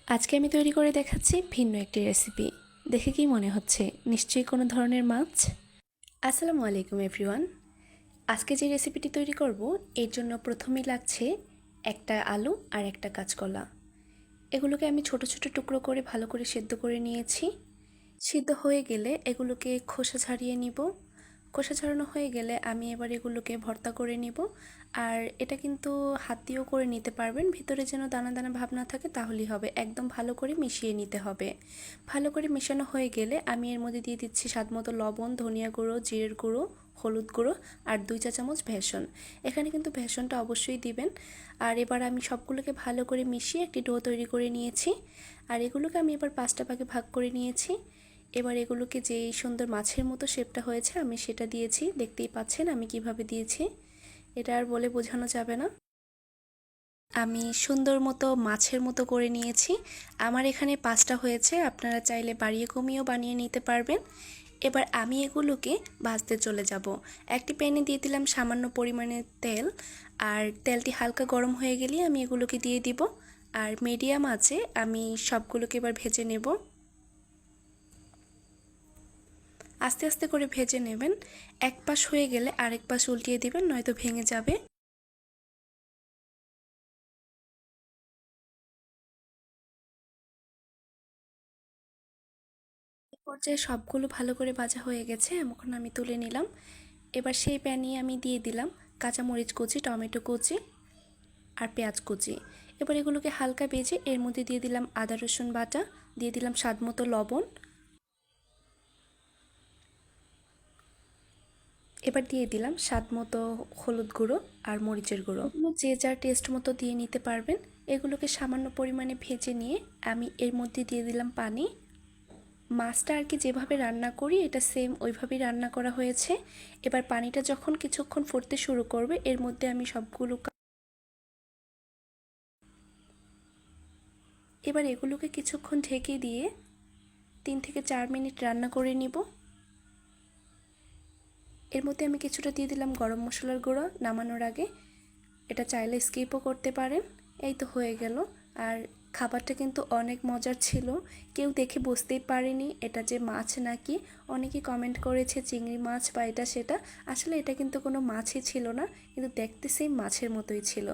আজকে আমি তৈরি করে দেখাচ্ছি ভিন্ন একটি রেসিপি। দেখে কি মনে হচ্ছে? নিশ্চয়ই কোনো ধরনের মাছ। আসসালামু আলাইকুম এভরিওয়ান। আজকে যে রেসিপিটি তৈরি করব এর জন্য প্রথমেই লাগছে একটা আলু আর একটা কাঁচকলা। এগুলোকে আমি ছোট ছোট টুকরো করে ভালো করে সেদ্ধ করে নিয়েছি। সিদ্ধ হয়ে গেলে এগুলোকে খোসা ছাড়িয়ে নিব। খোসা ছাড়ানো হয়ে গেলে আমি এবার এগুলোকে ভর্তা করে নিব। আর এটা কিন্তু হাত দিয়েও করে নিতে পারবেন, ভিতরে যেন দানা দানা ভাব না থাকে তাহলেই হবে। একদম ভালো করে মিশিয়ে নিতে হবে। ভালো করে মেশানো হয়ে গেলে আমি এর মধ্যে দিয়ে দিচ্ছি স্বাদমতো লবণ, ধনিয়া গুঁড়ো, জিরের গুঁড়ো, হলুদ গুঁড়ো আর 2 চা চামচ বেসন। এখানে কিন্তু বেসনটা অবশ্যই দিবেন। আর এবার আমি সবগুলোকে ভালো করে মিশিয়ে একটি ডো তৈরি করে নিয়েছি। আর এগুলোকে আমি এবার 5টা ভাগে ভাগ করে নিয়েছি। এবার এগুলোকে যেই সুন্দর মাছের মতো শেপটা হয়েছে আমি সেটা দিয়েছি। দেখতেই পাচ্ছেন আমি কিভাবে দিয়েছি, এটা আর বলে বোঝানো যাবে না। আমি সুন্দর মতো মাছের মতো করে নিয়েছি। আমার এখানে 5টা হয়েছে, আপনারা চাইলে বাড়িয়ে কমিয়েও বানিয়ে নিতে পারবেন। এবার আমি এগুলোকে ভাজতে চলে যাব। একটি প্যানে দিয়ে দিলাম সামান্য পরিমাণে তেল। আর তেলটি হালকা গরম হয়ে গেলেই আমি এগুলোকে দিয়ে দিব। আর মিডিয়াম আঁচে আমি সবগুলোকে এবার ভেজে নেব। আস্তে আস্তে করে ভেজে নেবেন। এক পাশ হয়ে গেলে আরেক পাশ উল্টিয়ে দিবেন, নয়তো ভেঙে যাবে। এই পর্যায়ে সবগুলো ভালো করে ভাজা হয়ে গেছে, এখন আমি তুলে নিলাম। এবার সেই প্যানে আমি দিয়ে দিলাম কাঁচামরিচ কুচি, টমেটো কুচি আর পেঁয়াজ কুচি। এবার এগুলোকে হালকা ভেজে এর মধ্যে দিয়ে দিলাম আদা রসুন বাটা, দিয়ে দিলাম স্বাদমতো লবণ। এবার দিয়ে দিলাম স্বাদমতো হলুদ গুঁড়ো আর মরিচের গুঁড়ো। এগুলো যে যার টেস্ট মতো দিয়ে নিতে পারবেন। এগুলোকে সামান্য পরিমাণে ভেজে নিয়ে আমি এর মধ্যে দিয়ে দিলাম পানি। মাছটা আর কি যেভাবে রান্না করি এটা সেম ওইভাবেই রান্না করা হয়েছে। এবার পানিটা যখন কিছুক্ষণ ফুটতে শুরু করবে এর মধ্যে আমি এবার এগুলোকে কিছুক্ষণ ঢেকে দিয়ে 3 থেকে 4 মিনিট রান্না করে নিব। এর মধ্যে আমি কিছুটা দিয়ে দিলাম গরম মশলার গুঁড়ো নামানোর আগে। এটা চাইলে স্কিপও করতে পারেন। এই তো হয়ে গেল। আর খাবারটা কিন্তু অনেক মজার ছিল। কেউ দেখে বুঝতেই পারেনি এটা যে মাছ নাকি। অনেকেই কমেন্ট করেছে চিংড়ি মাছ বা এটা সেটা। আসলে এটা কিন্তু কোনো মাছই ছিল না, কিন্তু দেখতে সেম মাছের মতোই ছিল।